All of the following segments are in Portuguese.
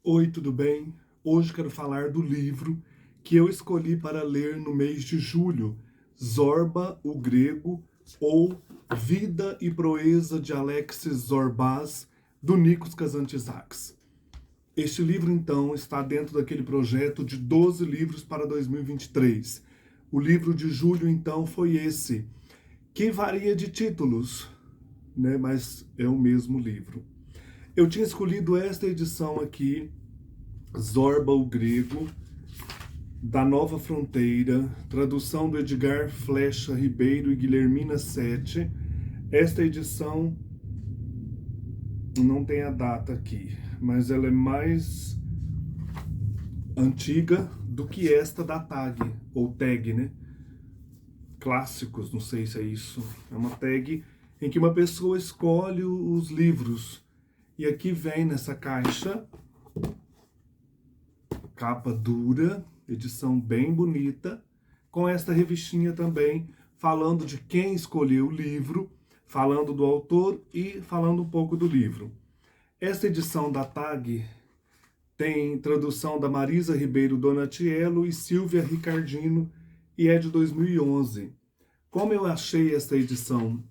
Oi, tudo bem? Hoje quero falar do livro que eu escolhi para ler no mês de julho, Zorba, o Grego, ou Vida e Proeza de Alexis Zorbas, do Nikos Kazantzakis. Este livro, então, está dentro daquele projeto de 12 livros para 2023. O livro de julho, então, foi esse, que varia de títulos, né? Mas é o mesmo livro. Eu tinha escolhido esta edição aqui, Zorba, o Grego, da Nova Fronteira, tradução do Edgar Flecha Ribeiro e Guilhermina Sete. Esta edição não tem a data aqui, mas ela é mais antiga do que esta da TAG, ou TAG, né? Clássicos, não sei se é isso. É uma tag em que uma pessoa escolhe os livros. E aqui vem nessa caixa, capa dura, edição bem bonita, com esta revistinha também, falando de quem escolheu o livro, falando do autor e falando um pouco do livro. Esta edição da TAG tem tradução da Marisa Ribeiro Donatiello e Silvia Ricardino e é de 2011. Como eu achei esta edição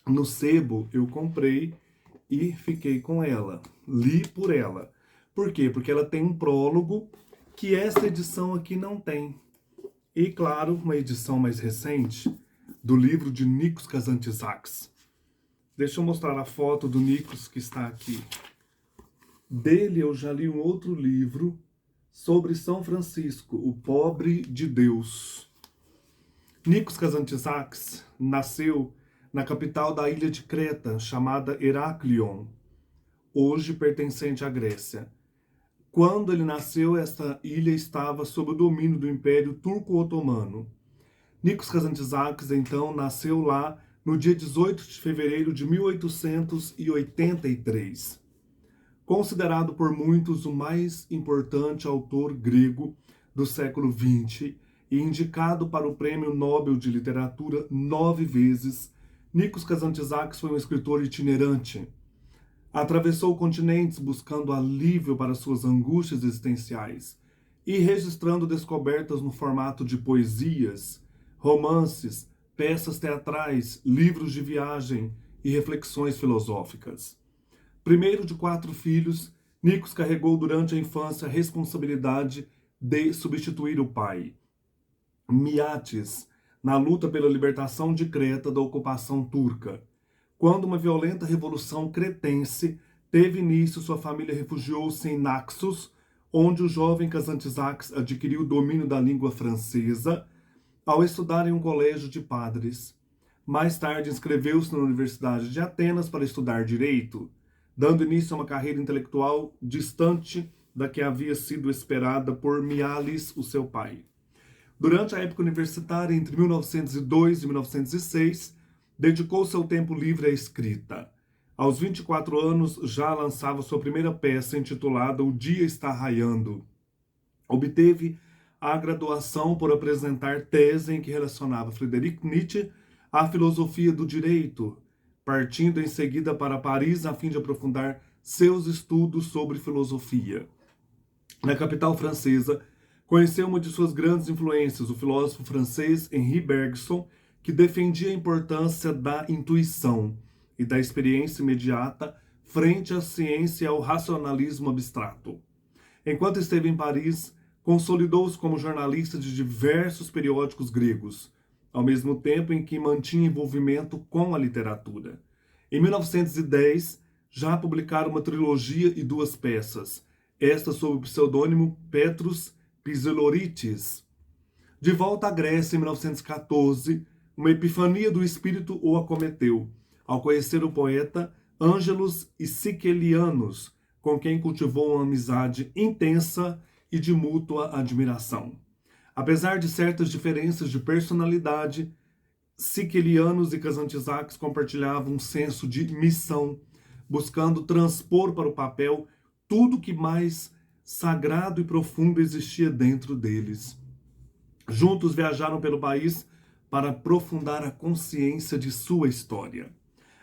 no sebo, eu comprei e fiquei com ela. Li por ela. Por quê? Porque ela tem um prólogo que esta edição aqui não tem. E, claro, uma edição mais recente do livro de Nikos Kazantzakis. Deixa eu mostrar a foto do Nikos que está aqui. Dele eu já li um outro livro sobre São Francisco, o Pobre de Deus. Nikos Kazantzakis nasceu na capital da ilha de Creta, chamada Heraklion, hoje pertencente à Grécia. Quando ele nasceu, esta ilha estava sob o domínio do Império Turco-Otomano. Nikos Kazantzakis, então, nasceu lá no dia 18 de fevereiro de 1883. Considerado por muitos o mais importante autor grego do século XX e indicado para o Prêmio Nobel de Literatura 9 vezes, Nikos Kazantzakis foi um escritor itinerante. Atravessou continentes buscando alívio para suas angústias existenciais e registrando descobertas no formato de poesias, romances, peças teatrais, livros de viagem e reflexões filosóficas. Primeiro de 4 filhos, Nikos carregou durante a infância a responsabilidade de substituir o pai, Miatis, na luta pela libertação de Creta da ocupação turca. Quando uma violenta revolução cretense teve início, sua família refugiou-se em Naxos, onde o jovem Kazantzakis adquiriu o domínio da língua francesa ao estudar em um colégio de padres. Mais tarde, inscreveu-se na Universidade de Atenas para estudar direito, dando início a uma carreira intelectual distante da que havia sido esperada por Mialis, o seu pai. Durante a época universitária, entre 1902 e 1906, dedicou seu tempo livre à escrita. Aos 24 anos, já lançava sua primeira peça intitulada O Dia Está Raiando. Obteve a graduação por apresentar tese em que relacionava Friedrich Nietzsche à filosofia do direito, partindo em seguida para Paris a fim de aprofundar seus estudos sobre filosofia. Na capital francesa, conheceu uma de suas grandes influências, o filósofo francês Henri Bergson, que defendia a importância da intuição e da experiência imediata frente à ciência e ao racionalismo abstrato. Enquanto esteve em Paris, consolidou-se como jornalista de diversos periódicos gregos, ao mesmo tempo em que mantinha envolvimento com a literatura. Em 1910, já publicaram uma trilogia e 2 peças, esta sob o pseudônimo Petros Pizoloritis. De volta à Grécia em 1914, uma epifania do espírito o acometeu, ao conhecer o poeta Ângelos Sikelianos, com quem cultivou uma amizade intensa e de mútua admiração. Apesar de certas diferenças de personalidade, Sikelianos e Kazantzakis compartilhavam um senso de missão, buscando transpor para o papel tudo que mais sagrado e profundo existia dentro deles. Juntos viajaram pelo país para aprofundar a consciência de sua história.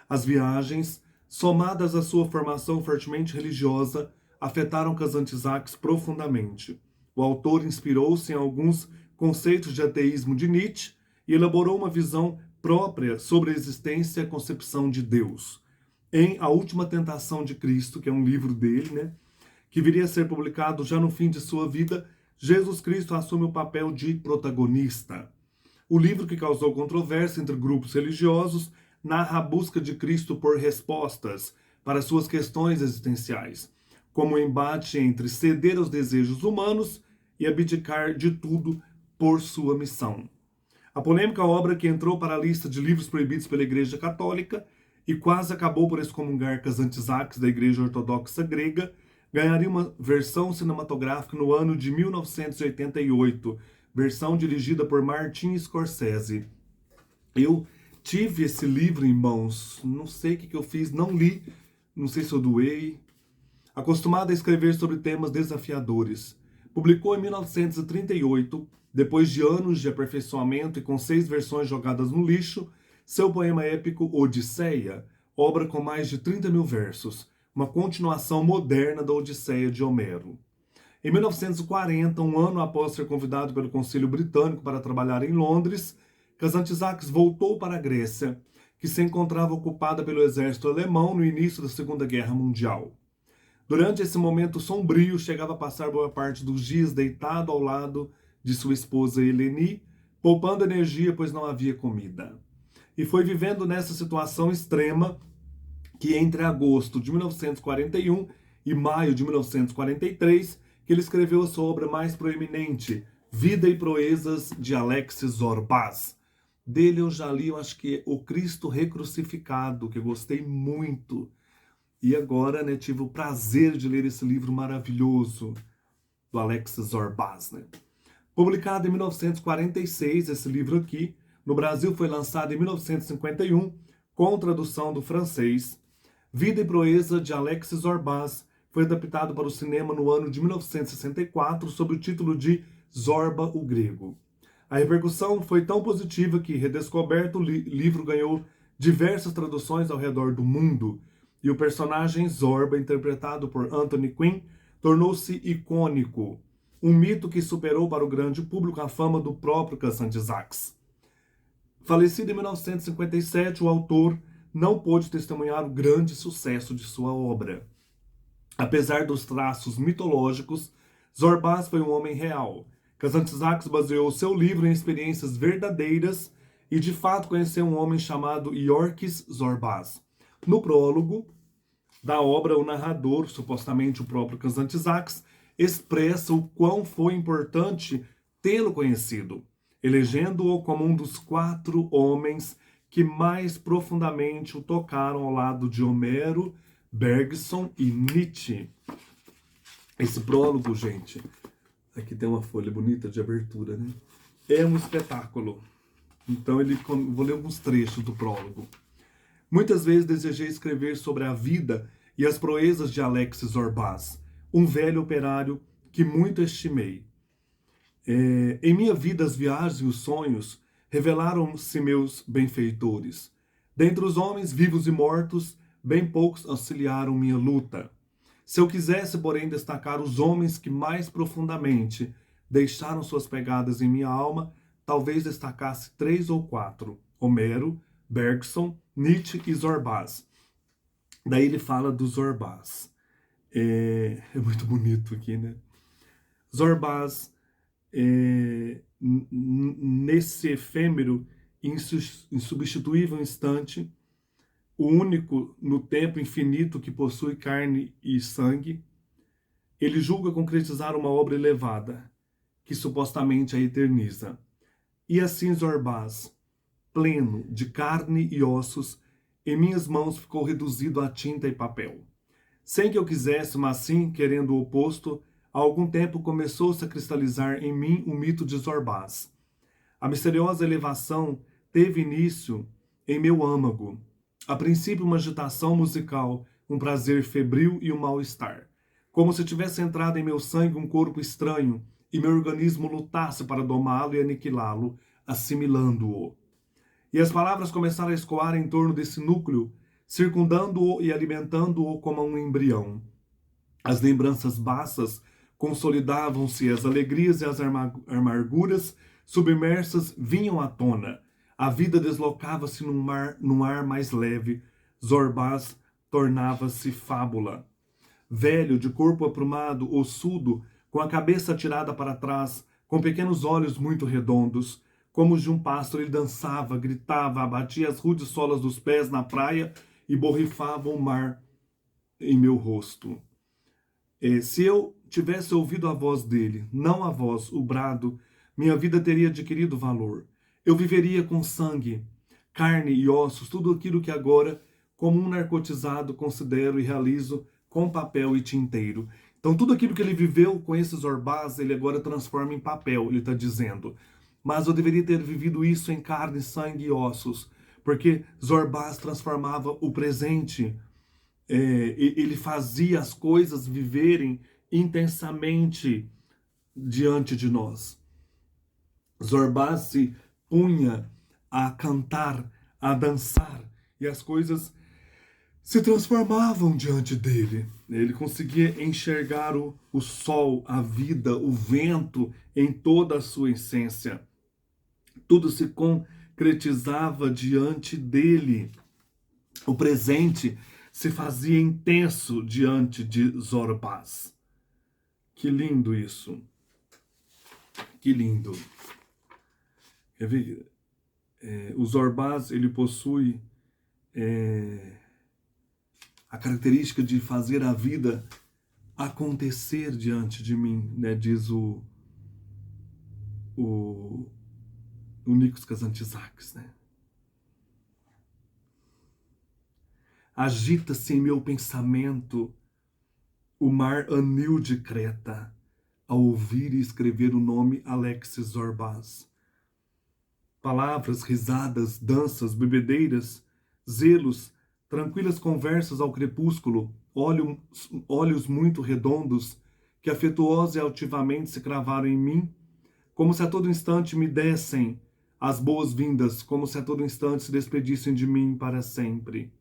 As viagens, somadas à sua formação fortemente religiosa, afetaram Kazantziakis profundamente. O autor inspirou-se em alguns conceitos de ateísmo de Nietzsche e elaborou uma visão própria sobre a existência e a concepção de Deus. Em A Última Tentação de Cristo, que é um livro dele, que viria a ser publicado já no fim de sua vida, Jesus Cristo assume o papel de protagonista. O livro, que causou controvérsia entre grupos religiosos, narra a busca de Cristo por respostas para suas questões existenciais, como o embate entre ceder aos desejos humanos e abdicar de tudo por sua missão. A polêmica obra, que entrou para a lista de livros proibidos pela Igreja Católica e quase acabou por excomungar Kazantziakis da Igreja Ortodoxa Grega, ganharia uma versão cinematográfica no ano de 1988, versão dirigida por Martin Scorsese. Eu tive esse livro em mãos, não sei o que eu fiz, não li, não sei se eu doei. Acostumado a escrever sobre temas desafiadores, publicou em 1938, depois de anos de aperfeiçoamento e com 6 versões jogadas no lixo, seu poema épico Odisseia, obra com mais de 30 mil versos, uma continuação moderna da Odisseia de Homero. Em 1940, um ano após ser convidado pelo Conselho Britânico para trabalhar em Londres, Kazantziakis voltou para a Grécia, que se encontrava ocupada pelo exército alemão no início da Segunda Guerra Mundial. Durante esse momento sombrio, chegava a passar boa parte dos dias deitado ao lado de sua esposa Eleni, poupando energia, pois não havia comida. E foi vivendo nessa situação extrema que entre agosto de 1941 e maio de 1943, que ele escreveu a sua obra mais proeminente, Vida e Proezas de Alexis Orbaz. Dele eu já li, eu acho que O Cristo Recrucificado, que eu gostei muito. E agora, tive o prazer de ler esse livro maravilhoso do Alexis Orbaz, Publicado em 1946, esse livro aqui, no Brasil foi lançado em 1951, com tradução do francês. Vida e Proeza de Alexis Orbaz foi adaptado para o cinema no ano de 1964, sob o título de Zorba, o Grego. A repercussão foi tão positiva que, redescoberto, o livro ganhou diversas traduções ao redor do mundo, e o personagem Zorba, interpretado por Anthony Quinn, tornou-se icônico, um mito que superou para o grande público a fama do próprio Kazantziakis. Falecido em 1957, o autor não pôde testemunhar o grande sucesso de sua obra. Apesar dos traços mitológicos, Zorbaz foi um homem real. Kazantziakis baseou seu livro em experiências verdadeiras e de fato conheceu um homem chamado Yorkis Zorbaz. No prólogo da obra, o narrador, supostamente o próprio Kazantziakis, expressa o quão foi importante tê-lo conhecido, elegendo-o como um dos 4 homens que mais profundamente o tocaram ao lado de Homero, Bergson e Nietzsche. Esse prólogo, gente, aqui tem uma folha bonita de abertura, É um espetáculo. Então, vou ler alguns trechos do prólogo. Muitas vezes desejei escrever sobre a vida e as proezas de Alexis Orbaz, um velho operário que muito estimei. Em minha vida, as viagens e os sonhos revelaram-se meus benfeitores. Dentre os homens vivos e mortos, bem poucos auxiliaram minha luta. Se eu quisesse, porém, destacar os homens que mais profundamente deixaram suas pegadas em minha alma, talvez destacasse 3 ou 4: Homero, Bergson, Nietzsche e Zorbaz. Daí ele fala do Zorbaz. É muito bonito aqui, Zorbaz, nesse efêmero, insubstituível instante, o único no tempo infinito que possui carne e sangue, ele julga concretizar uma obra elevada, que supostamente a eterniza. E assim Zorbaz, pleno de carne e ossos, em minhas mãos ficou reduzido a tinta e papel. Sem que eu quisesse, mas sim, querendo o oposto, há algum tempo começou-se a cristalizar em mim o mito de Zorbaz. A misteriosa elevação teve início em meu âmago. A princípio, uma agitação musical, um prazer febril e um mal-estar. Como se tivesse entrado em meu sangue um corpo estranho e meu organismo lutasse para domá-lo e aniquilá-lo, assimilando-o. E as palavras começaram a escoar em torno desse núcleo, circundando-o e alimentando-o como um embrião. As lembranças baças consolidavam-se, as alegrias e as amarguras submersas vinham à tona. A vida deslocava-se num ar mais leve. Zorbás tornava-se fábula. Velho, de corpo aprumado, ossudo, com a cabeça atirada para trás, com pequenos olhos muito redondos, como os de um pássaro, ele dançava, gritava, abatia as rudes solas dos pés na praia e borrifava o mar em meu rosto. Se eu tivesse ouvido a voz dele, não a voz, o brado, minha vida teria adquirido valor. Eu viveria com sangue, carne e ossos, tudo aquilo que agora, como um narcotizado, considero e realizo com papel e tinteiro. Então, tudo aquilo que ele viveu com esses Zorbás, ele agora transforma em papel, ele está dizendo. Mas eu deveria ter vivido isso em carne, sangue e ossos, porque Zorbás transformava o presente, ele fazia as coisas viverem intensamente diante de nós. Zorbás se punha a cantar, a dançar, e as coisas se transformavam diante dele. Ele conseguia enxergar o sol, a vida, o vento em toda a sua essência. Tudo se concretizava diante dele. O presente se fazia intenso diante de Zorbás. Que lindo isso. Que lindo. Quer ver? O Zorbás, ele possui a característica de fazer a vida acontecer diante de mim, né? Diz o Nikos Kazantzakis, né? Agita-se em meu pensamento o mar anil de Creta, ao ouvir e escrever o nome Alexis Zorbás. Palavras, risadas, danças, bebedeiras, zelos, tranquilas conversas ao crepúsculo, olhos muito redondos, que afetuosa e altivamente se cravaram em mim, como se a todo instante me dessem as boas-vindas, como se a todo instante se despedissem de mim para sempre.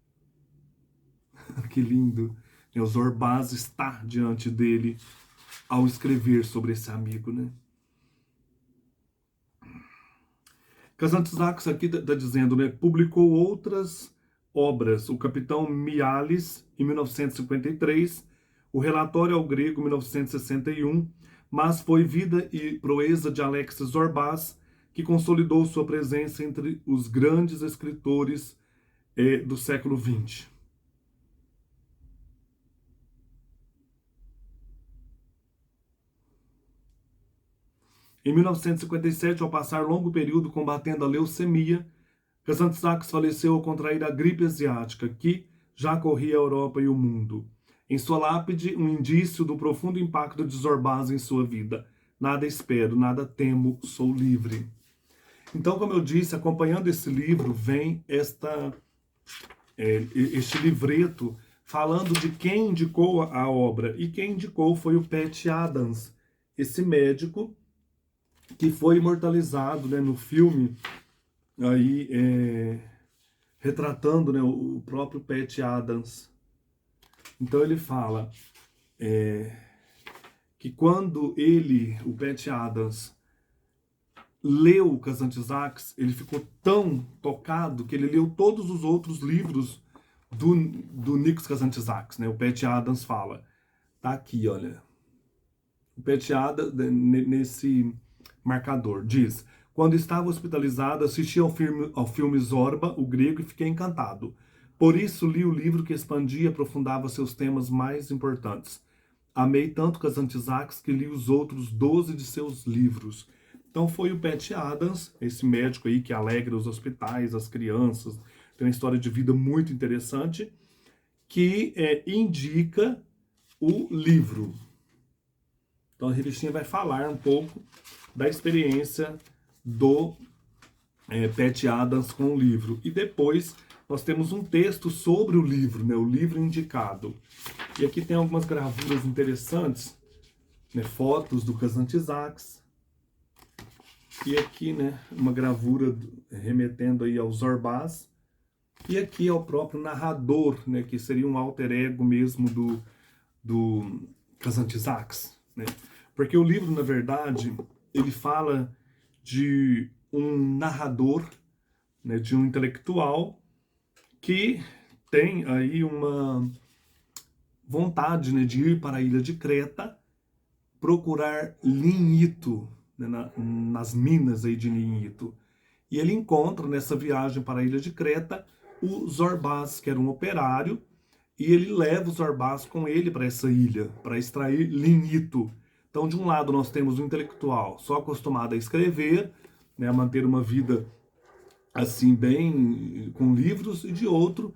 Que lindo! O Zorbás está diante dele ao escrever sobre esse amigo, né? Kazantzakis aqui está dizendo, né? Publicou outras obras. O Capitão Mialis, em 1953. O Relatório ao Grego, em 1961. Mas foi vida e proeza de Alexis Zorbás que consolidou sua presença entre os grandes escritores do século XX. Em 1957, ao passar longo período combatendo a leucemia, Kazantzakis faleceu ao contrair a gripe asiática, que já corria a Europa e o mundo. Em sua lápide, um indício do profundo impacto de Zorbás em sua vida. Nada espero, nada temo, sou livre. Então, como eu disse, acompanhando esse livro, vem este livreto falando de quem indicou a obra. E quem indicou foi o Pat Adams, esse médico que foi imortalizado, né, no filme, aí, retratando, né, o próprio Pat Adams. Então ele fala que quando o Pat Adams, leu Kazantzakis, ele ficou tão tocado que ele leu todos os outros livros do Nikos Kazantzakis, né? O Pat Adams fala, tá aqui, olha. O Pat Adams, nesse marcador, diz: quando estava hospitalizado, assisti ao filme Zorba, o grego, e fiquei encantado. Por isso li o livro que expandia e aprofundava seus temas mais importantes. Amei tanto Kazantzakis que li os outros 12 de seus livros. Então foi o Pat Adams, esse médico aí que alegra os hospitais, as crianças, tem uma história de vida muito interessante, que indica o livro. Então a revistinha vai falar um pouco da experiência do Pat Adams com o livro. E depois nós temos um texto sobre o livro, né, o livro indicado. E aqui tem algumas gravuras interessantes, né, fotos do Kazantzakis. E aqui, né, uma gravura remetendo aí aos Zorbás. E aqui é o próprio narrador, né, que seria um alter ego mesmo do Kazantzakis, né? Porque o livro, na verdade, ele fala de um narrador, né, de um intelectual que tem aí uma vontade, né, de ir para a ilha de Creta, procurar lignito, né, nas minas aí de lignito. E ele encontra nessa viagem para a ilha de Creta o Zorbás, que era um operário, e ele leva o Zorbás com ele para essa ilha, para extrair lignito. Então, de um lado, nós temos um intelectual só acostumado a escrever, né, a manter uma vida assim, bem com livros, e de outro,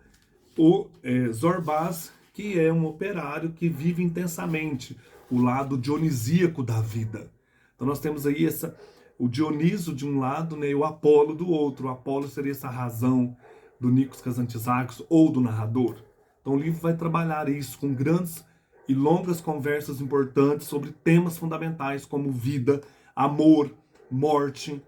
o Zorbás, que é um operário que vive intensamente o lado dionisíaco da vida. Então nós temos aí o Dioniso de um lado, né, e o Apolo do outro. O Apolo seria essa razão do Nikos Kazantzakis ou do narrador. Então o livro vai trabalhar isso com grandes e longas conversas importantes sobre temas fundamentais como vida, amor, morte,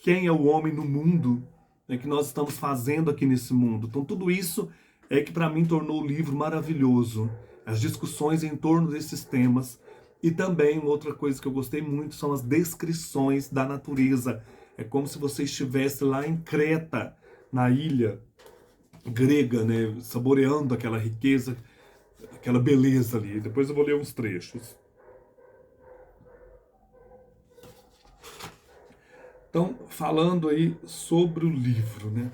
quem é o homem no mundo, né, que nós estamos fazendo aqui nesse mundo. Então tudo isso é que para mim tornou o livro maravilhoso. As discussões em torno desses temas. E também outra coisa que eu gostei muito são as descrições da natureza. É como se você estivesse lá em Creta, na ilha grega, né, saboreando aquela riqueza, aquela beleza ali. Depois eu vou ler uns trechos. Então, falando aí sobre o livro, né?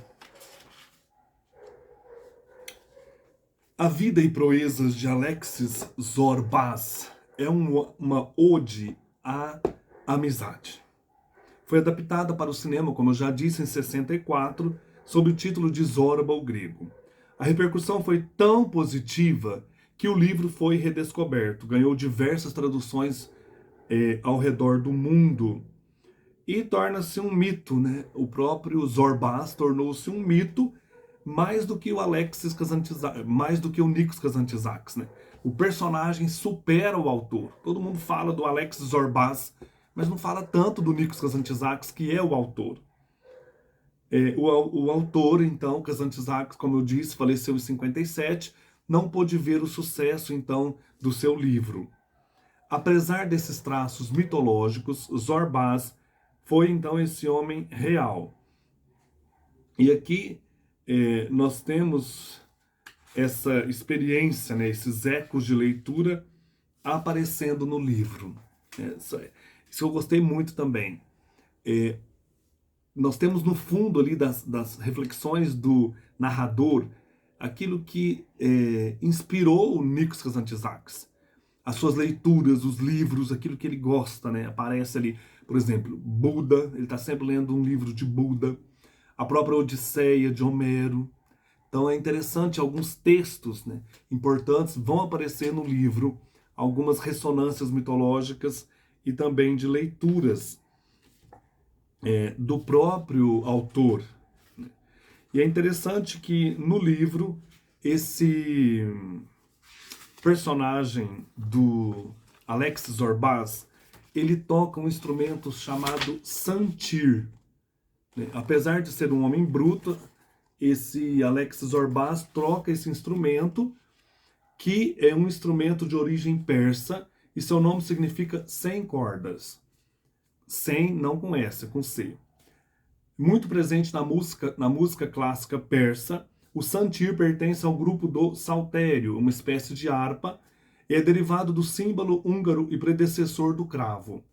A vida e proezas de Alexis Zorbás é uma ode à amizade. Foi adaptada para o cinema, como eu já disse, em 64, sob o título de Zorba, o Grego. A repercussão foi tão positiva que o livro foi redescoberto, ganhou diversas traduções ao redor do mundo e torna-se um mito, né? O próprio Zorbás tornou-se um mito mais do que o Alexis Kazantzakis, mais do que o Nikos Kazantzakis, né? O personagem supera o autor. Todo mundo fala do Alexis Zorbás, mas não fala tanto do Nikos Kazantzakis, que é o autor. O autor, então, Kazantzakis, como eu disse, faleceu em 57, não pôde ver o sucesso, então, do seu livro. Apesar desses traços mitológicos, Zorbás foi, então, esse homem real. E aqui nós temos essa experiência, né, esses ecos de leitura aparecendo no livro. Isso eu gostei muito também. Nós temos no fundo ali das reflexões do narrador aquilo que inspirou o Nikos Kazantzakis. As suas leituras, os livros, aquilo que ele gosta, né? Aparece ali, por exemplo, Buda, ele está sempre lendo um livro de Buda, a própria Odisseia de Homero. Então é interessante, alguns textos, né, importantes vão aparecer no livro, algumas ressonâncias mitológicas e também de leituras do próprio autor. E é interessante que no livro esse personagem do Alexis Zorbás, ele toca um instrumento chamado santir. Apesar de ser um homem bruto, esse Alexis Zorbás troca esse instrumento, que é um instrumento de origem persa, e seu nome significa 100 cordas. 100 não com S, com C. Muito presente na música clássica persa, o santir pertence ao grupo do saltério, uma espécie de harpa, e é derivado do símbolo húngaro e predecessor do cravo.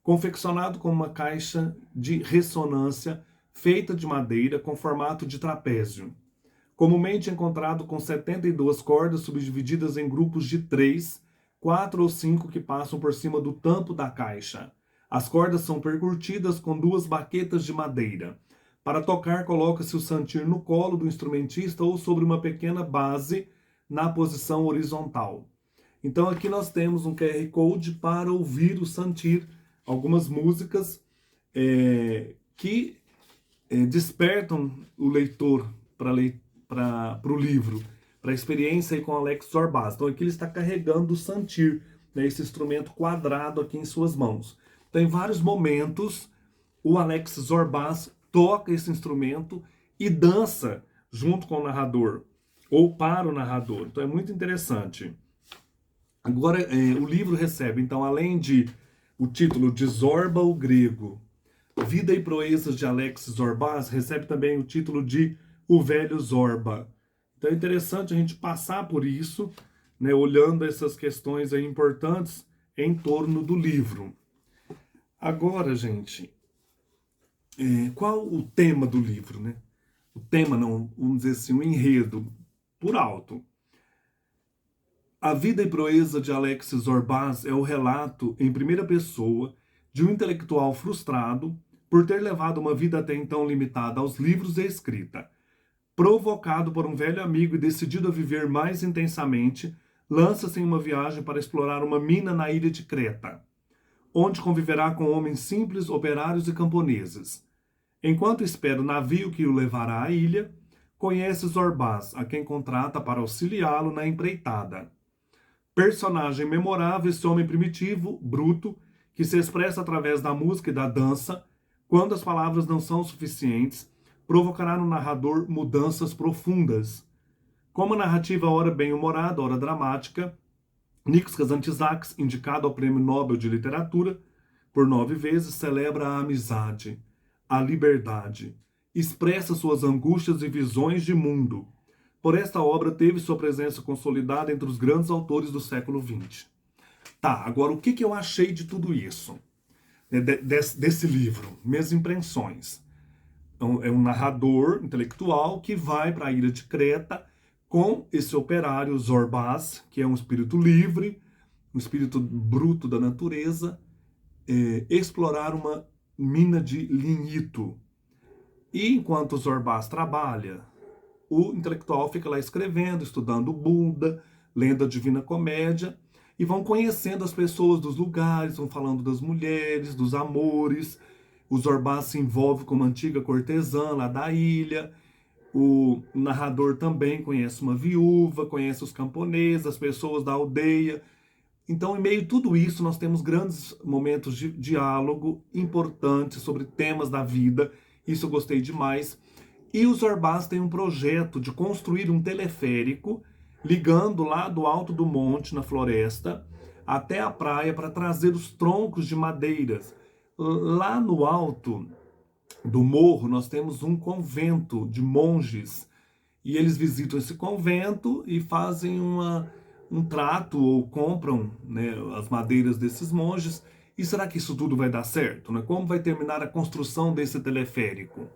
Confeccionado com uma caixa de ressonância feita de madeira com formato de trapézio. Comumente encontrado com 72 cordas subdivididas em grupos de 3, 4 ou 5 que passam por cima do tampo da caixa. As cordas são percutidas com 2 baquetas de madeira. Para tocar, coloca-se o santir no colo do instrumentista ou sobre uma pequena base na posição horizontal. Então aqui nós temos um QR Code para ouvir o santir, algumas músicas que despertam o leitor para o livro, para a experiência aí com Alex Zorbás. Então aqui ele está carregando o santir, né, esse instrumento quadrado aqui em suas mãos. Então em vários momentos o Alex Zorbás toca esse instrumento e dança junto com o narrador. ou para o narrador. Então é muito interessante. Agora, o livro recebe, então, além de o título de Zorba o Grego, Vida e Proezas de Alexis Zorbas, recebe também o título de O Velho Zorba. Então é interessante a gente passar por isso, né, olhando essas questões aí importantes em torno do livro. Agora, gente, qual o tema do livro, né? O tema, não, vamos dizer assim, o enredo, por alto. A vida e proeza de Alexis Zorbas é o relato, em primeira pessoa, de um intelectual frustrado por ter levado uma vida até então limitada aos livros e escrita. Provocado por um velho amigo e decidido a viver mais intensamente, lança-se em uma viagem para explorar uma mina na ilha de Creta, onde conviverá com homens simples, operários e camponeses. Enquanto espera o navio que o levará à ilha, conhece Zorbas, a quem contrata para auxiliá-lo na empreitada. Personagem memorável, esse homem primitivo, bruto, que se expressa através da música e da dança, quando as palavras não são suficientes, provocará no narrador mudanças profundas. Como narrativa ora bem-humorada, ora dramática, Nikos Kazantzakis, indicado ao Prêmio Nobel de Literatura por 9 vezes, celebra a amizade, a liberdade, expressa suas angústias e visões de mundo. Por esta obra teve sua presença consolidada entre os grandes autores do século XX. Tá, agora o que eu achei de tudo isso? Desse livro, minhas impressões. É um narrador intelectual que vai para a ilha de Creta com esse operário Zorbas, que é um espírito livre, um espírito bruto da natureza, explorar uma mina de lignito. E enquanto Zorbas trabalha, o intelectual fica lá escrevendo, estudando Buda, lendo a Divina Comédia, e vão conhecendo as pessoas dos lugares, vão falando das mulheres, dos amores. O Zorbas se envolve com uma antiga cortesã lá da ilha. O narrador também conhece uma viúva, conhece os camponeses, as pessoas da aldeia. Então, em meio a tudo isso, nós temos grandes momentos de diálogo importantes sobre temas da vida. Isso eu gostei demais. E o Zorbas tem um projeto de construir um teleférico ligando lá do alto do monte, na floresta, até a praia para trazer os troncos de madeiras. Lá no alto do morro, nós temos um convento de monges. E eles visitam esse convento e fazem um trato ou compram, né, as madeiras desses monges. E será que isso tudo vai dar certo? Né? Como vai terminar a construção desse teleférico?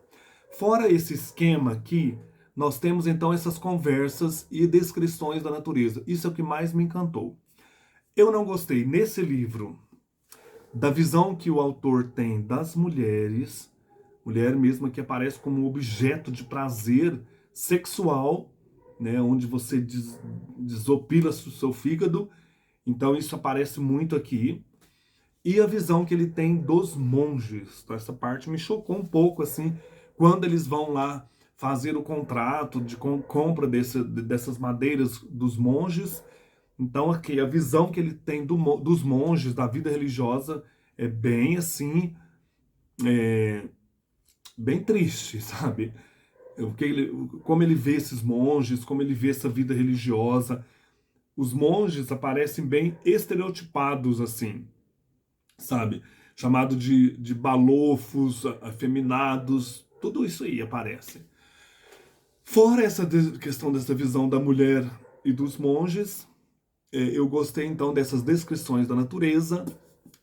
Fora esse esquema aqui, nós temos então essas conversas e descrições da natureza. Isso é o que mais me encantou. Eu não gostei nesse livro da visão que o autor tem das mulheres, mulher mesmo que aparece como objeto de prazer sexual, né, onde você desopila o seu fígado. Então isso aparece muito aqui. E a visão que ele tem dos monges. Então, essa parte me chocou um pouco, assim, quando eles vão lá fazer o contrato de compra dessas madeiras dos monges. Então, aqui, a visão que ele tem dos monges, da vida religiosa, é bem, assim, bem triste, sabe? Como ele vê esses monges, como ele vê essa vida religiosa. Os monges aparecem bem estereotipados, assim, sabe? Chamado de balofos, afeminados, tudo isso aí aparece. Fora essa questão dessa visão da mulher e dos monges, eu gostei então dessas descrições da natureza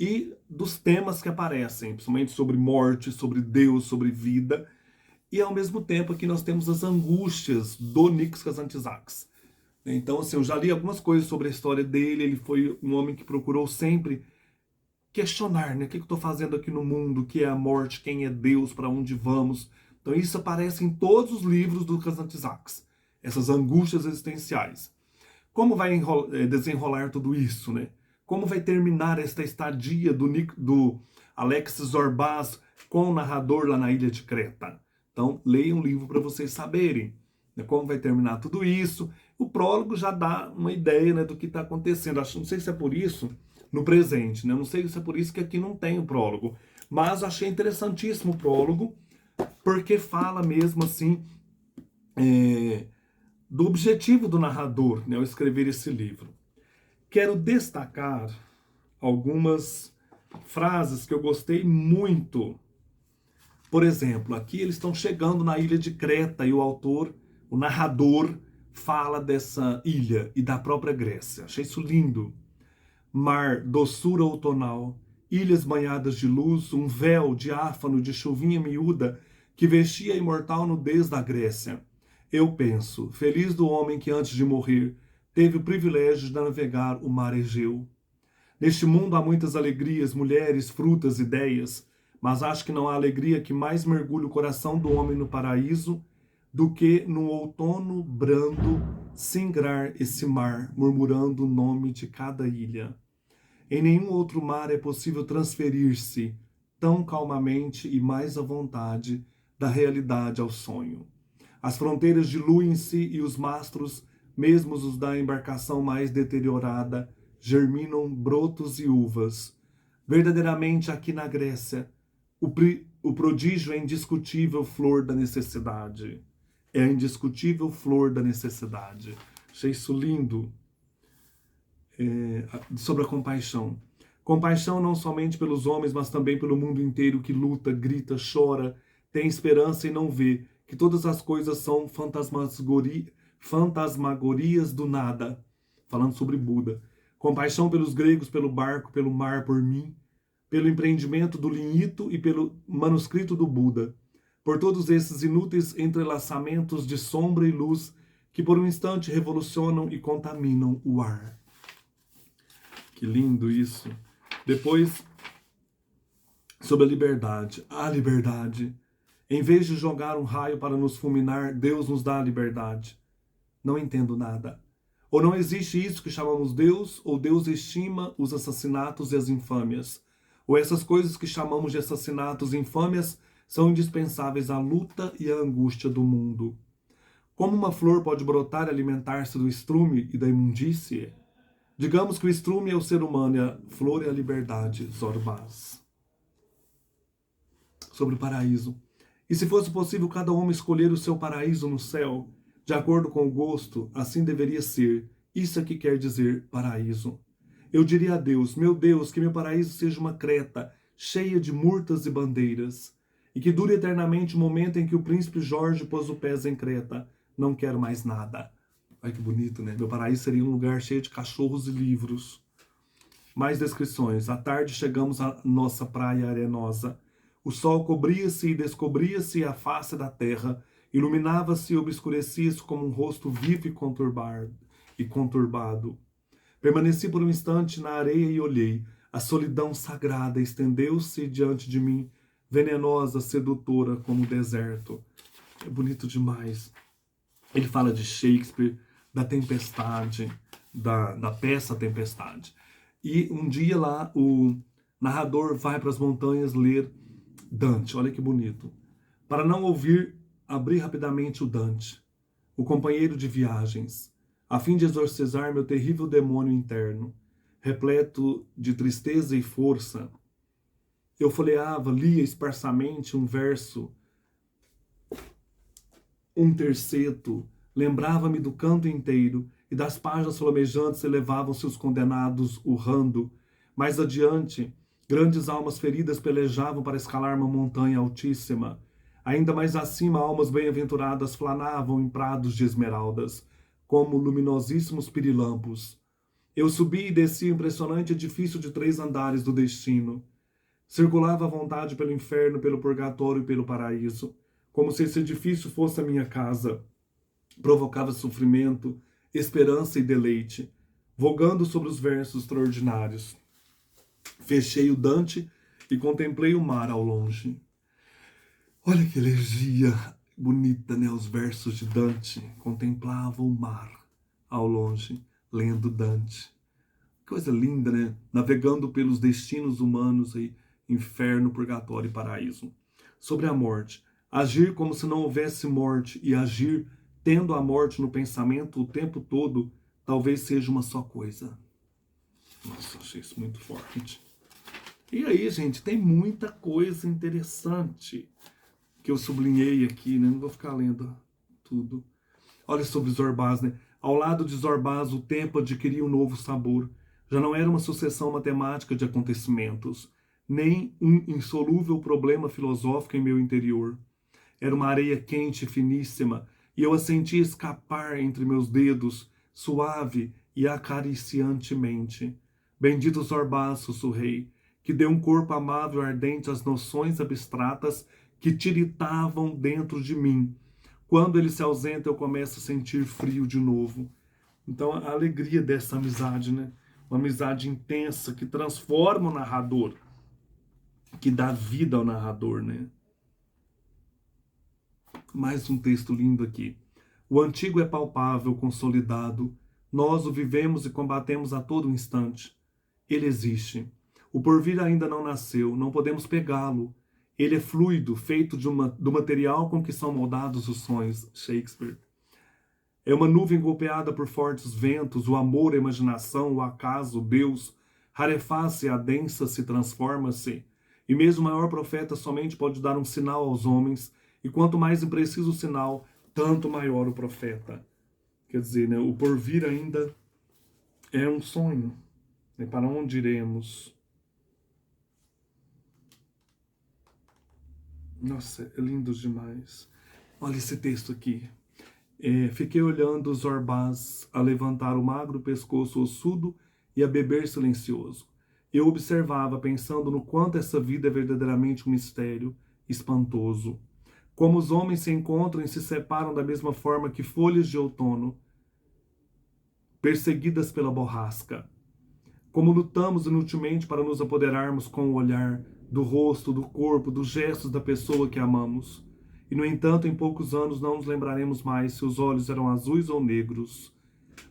e dos temas que aparecem, principalmente sobre morte, sobre Deus, sobre vida. E ao mesmo tempo aqui nós temos as angústias do Nikos Kazantzakis. Então, assim, eu já li algumas coisas sobre a história dele. Ele foi um homem que procurou sempre questionar, né? O que eu estou fazendo aqui no mundo? O que é a morte? Quem é Deus? Para onde vamos? Então isso aparece em todos os livros do Kazantzakis. Essas angústias existenciais. Como vai desenrolar tudo isso, né? Como vai terminar esta estadia do Alexis Zorbas com o narrador lá na ilha de Creta? Então, leiam um livro para vocês saberem, né, como vai terminar tudo isso. O prólogo já dá uma ideia, né, do que está acontecendo. Não sei se é por isso, no presente, né? Não sei se é por isso que aqui não tem o prólogo. Mas achei interessantíssimo o prólogo, porque fala mesmo assim do objetivo do narrador, né, ao escrever esse livro. Quero destacar algumas frases que eu gostei muito. Por exemplo, aqui eles estão chegando na ilha de Creta e o autor, o narrador, fala dessa ilha e da própria Grécia. Achei isso lindo. Mar, doçura outonal, ilhas banhadas de luz, um véu diáfano de chuvinha miúda que vestia a imortal nudez da Grécia. Eu penso, feliz do homem que antes de morrer teve o privilégio de navegar o mar Egeu. Neste mundo há muitas alegrias, mulheres, frutas, ideias, mas acho que não há alegria que mais mergulhe o coração do homem no paraíso do que no outono brando singrar esse mar, murmurando o nome de cada ilha. Em nenhum outro mar é possível transferir-se tão calmamente e mais à vontade da realidade ao sonho. As fronteiras diluem-se e os mastros, mesmo os da embarcação mais deteriorada, germinam brotos e uvas. Verdadeiramente, aqui na Grécia, o prodígio é a indiscutível flor da necessidade. É a indiscutível flor da necessidade. Achei isso lindo. Sobre a compaixão. Compaixão não somente pelos homens, mas também pelo mundo inteiro que luta, grita, chora, tem esperança e não vê que todas as coisas são fantasmagorias do nada. Falando sobre Buda. Compaixão pelos gregos, pelo barco, pelo mar, por mim, pelo empreendimento do Linhito e pelo manuscrito do Buda. Por todos esses inúteis entrelaçamentos de sombra e luz que por um instante revolucionam e contaminam o ar. Que lindo isso. Depois, sobre a liberdade. A liberdade. Em vez de jogar um raio para nos fulminar, Deus nos dá a liberdade. Não entendo nada. Ou não existe isso que chamamos Deus, ou Deus estima os assassinatos e as infâmias. Ou essas coisas que chamamos de assassinatos e infâmias são indispensáveis à luta e à angústia do mundo. Como uma flor pode brotar e alimentar-se do estrume e da imundície? Digamos que o estrume é o ser humano e a flor é a liberdade, Zorbaz. Sobre o paraíso. E se fosse possível cada homem escolher o seu paraíso no céu, de acordo com o gosto, assim deveria ser. Isso é que quer dizer paraíso. Eu diria a Deus, meu Deus, que meu paraíso seja uma Creta, cheia de murtas e bandeiras, e que dure eternamente o momento em que o príncipe Jorge pôs o pés em Creta. Não quero mais nada. Olha que bonito, né? Meu paraíso seria um lugar cheio de cachorros e livros. Mais descrições. À tarde chegamos à nossa praia arenosa. O sol cobria-se e descobria-se a face da terra, iluminava-se e obscurecia-se como um rosto vivo e conturbado. Permaneci por um instante na areia e olhei. A solidão sagrada estendeu-se diante de mim, venenosa, sedutora como o deserto. É bonito demais. Ele fala de Shakespeare, da tempestade, da peça Tempestade. E um dia lá o narrador vai para as montanhas ler Dante, olha que bonito. Para não ouvir, abri rapidamente o Dante, o companheiro de viagens, a fim de exorcizar meu terrível demônio interno. Repleto de tristeza e força, eu folheava, lia esparsamente um verso, um terceto, lembrava-me do canto inteiro, e das páginas flamejantes elevavam-se os condenados urrando. Mais adiante, grandes almas feridas pelejavam para escalar uma montanha altíssima. Ainda mais acima, almas bem-aventuradas flanavam em prados de esmeraldas, como luminosíssimos pirilampos. Eu subi e desci o impressionante edifício de 3 andares do destino. Circulava à vontade pelo inferno, pelo purgatório e pelo paraíso, como se esse edifício fosse a minha casa. Provocava sofrimento, esperança e deleite, vogando sobre os versos extraordinários. Fechei o Dante e contemplei o mar ao longe. Olha que elegia bonita, né? Os versos de Dante. Contemplava o mar ao longe, lendo Dante. Coisa linda, né? Navegando pelos destinos humanos aí, inferno, purgatório e paraíso. Sobre a morte. Agir como se não houvesse morte e agir tendo a morte no pensamento o tempo todo, talvez seja uma só coisa. Nossa, achei isso muito forte. E aí, gente, tem muita coisa interessante que eu sublinhei aqui, né? Não vou ficar lendo tudo. Olha sobre Zorbaz, né? Ao lado de Zorbaz, o tempo adquiria um novo sabor. Já não era uma sucessão matemática de acontecimentos, nem um insolúvel problema filosófico em meu interior. Era uma areia quente e finíssima, e eu a sentia escapar entre meus dedos, suave e acariciantemente. Bendito Zorbaz, sussurrei, que deu um corpo amável e ardente às noções abstratas que tiritavam dentro de mim. Quando ele se ausenta, eu começo a sentir frio de novo. Então, a alegria dessa amizade, né? Uma amizade intensa que transforma o narrador, que dá vida ao narrador, né? Mais um texto lindo aqui. O antigo é palpável, consolidado. Nós o vivemos e combatemos a todo instante. Ele existe. O porvir ainda não nasceu, não podemos pegá-lo. Ele é fluido, feito do material com que são moldados os sonhos. Shakespeare. É uma nuvem golpeada por fortes ventos, o amor, a imaginação, o acaso, Deus. Rarefaz-se, adensa-se, transforma-se. E mesmo o maior profeta somente pode dar um sinal aos homens, e quanto mais impreciso o sinal, tanto maior o profeta. Quer dizer, né, o porvir ainda é um sonho. Né, para onde iremos? Nossa, é lindo demais. Olha esse texto aqui. Fiquei olhando os Zorbaz a levantar o magro pescoço ossudo e a beber silencioso. Eu observava, pensando no quanto essa vida é verdadeiramente um mistério espantoso. Como os homens se encontram e se separam da mesma forma que folhas de outono, perseguidas pela borrasca. Como lutamos inutilmente para nos apoderarmos com o olhar do rosto, do corpo, dos gestos da pessoa que amamos. E, no entanto, em poucos anos não nos lembraremos mais se os olhos eram azuis ou negros.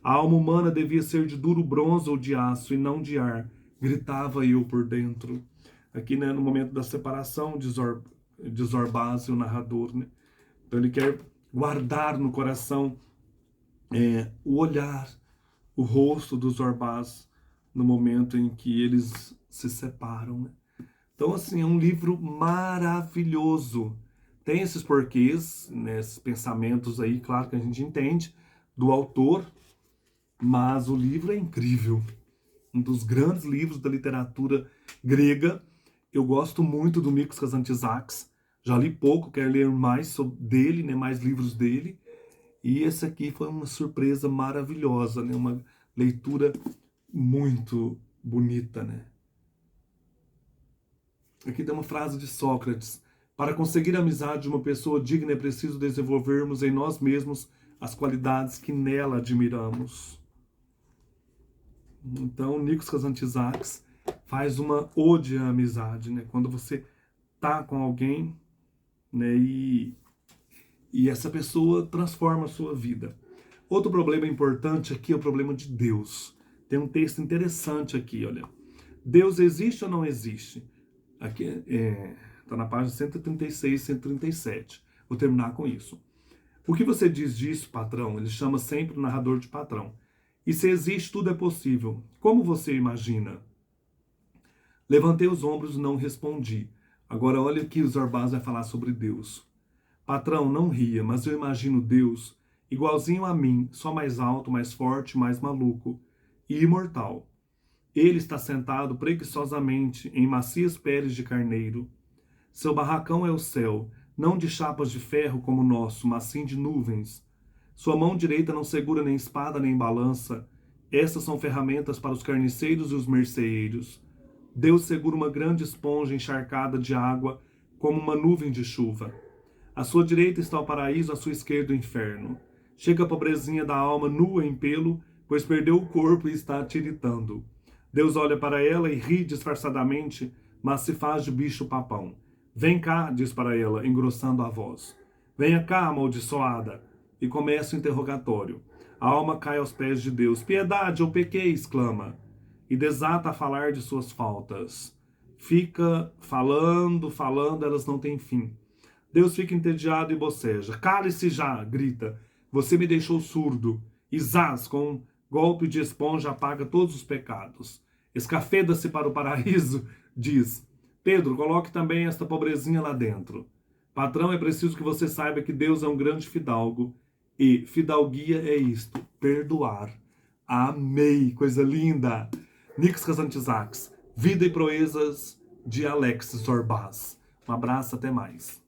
A alma humana devia ser de duro bronze ou de aço e não de ar, gritava eu por dentro. Aqui, né, no momento da separação de Zorbaz e o narrador, né? Então ele quer guardar no coração o olhar, o rosto dos Zorbaz no momento em que eles se separam, né? Então, assim, é um livro maravilhoso. Tem esses porquês, né, esses pensamentos aí, claro que a gente entende, do autor, mas o livro é incrível. Um dos grandes livros da literatura grega. Eu gosto muito do Nikos Kazantzakis. Já li pouco, quero ler mais sobre dele, né, mais livros dele. E esse aqui foi uma surpresa maravilhosa, né, uma leitura muito bonita, né? Aqui tem uma frase de Sócrates. Para conseguir a amizade de uma pessoa digna é preciso desenvolvermos em nós mesmos as qualidades que nela admiramos. Então, Nikos Kazantzakis faz uma ode à amizade, né? Quando você tá com alguém, né, e essa pessoa transforma a sua vida. Outro problema importante aqui é o problema de Deus. Tem um texto interessante aqui, olha. Deus existe ou não existe? Aqui está na página 136, 137. Vou terminar com isso. O que você diz disso, patrão? Ele chama sempre o narrador de patrão. E se existe, tudo é possível. Como você imagina? Levantei os ombros e não respondi. Agora olha o que o Zorbaz vai falar sobre Deus. Patrão, não ria, mas eu imagino Deus igualzinho a mim, só mais alto, mais forte, mais maluco e imortal. Ele está sentado preguiçosamente em macias peles de carneiro. Seu barracão é o céu, não de chapas de ferro como o nosso, mas sim de nuvens. Sua mão direita não segura nem espada nem balança. Essas são ferramentas para os carniceiros e os merceeiros. Deus segura uma grande esponja encharcada de água como uma nuvem de chuva. À sua direita está o paraíso, à sua esquerda o inferno. Chega a pobrezinha da alma nua em pelo, pois perdeu o corpo e está tiritando. Deus olha para ela e ri disfarçadamente, mas se faz de bicho papão. Vem cá, diz para ela, engrossando a voz. Venha cá, amaldiçoada. E começa o interrogatório. A alma cai aos pés de Deus. Piedade, eu pequei, exclama. E desata a falar de suas faltas. Fica falando, elas não têm fim. Deus fica entediado e boceja. Cale-se já, grita. Você me deixou surdo. E zás, com um golpe de esponja, apaga todos os pecados. Escafeda-se para o paraíso, diz. Pedro, coloque também esta pobrezinha lá dentro. Patrão, é preciso que você saiba que Deus é um grande fidalgo E fidalguia é isto, perdoar. Amei, coisa linda. Nix Kazantzakis, Vida e Proezas de Alex Zorbaz. Um abraço, até mais.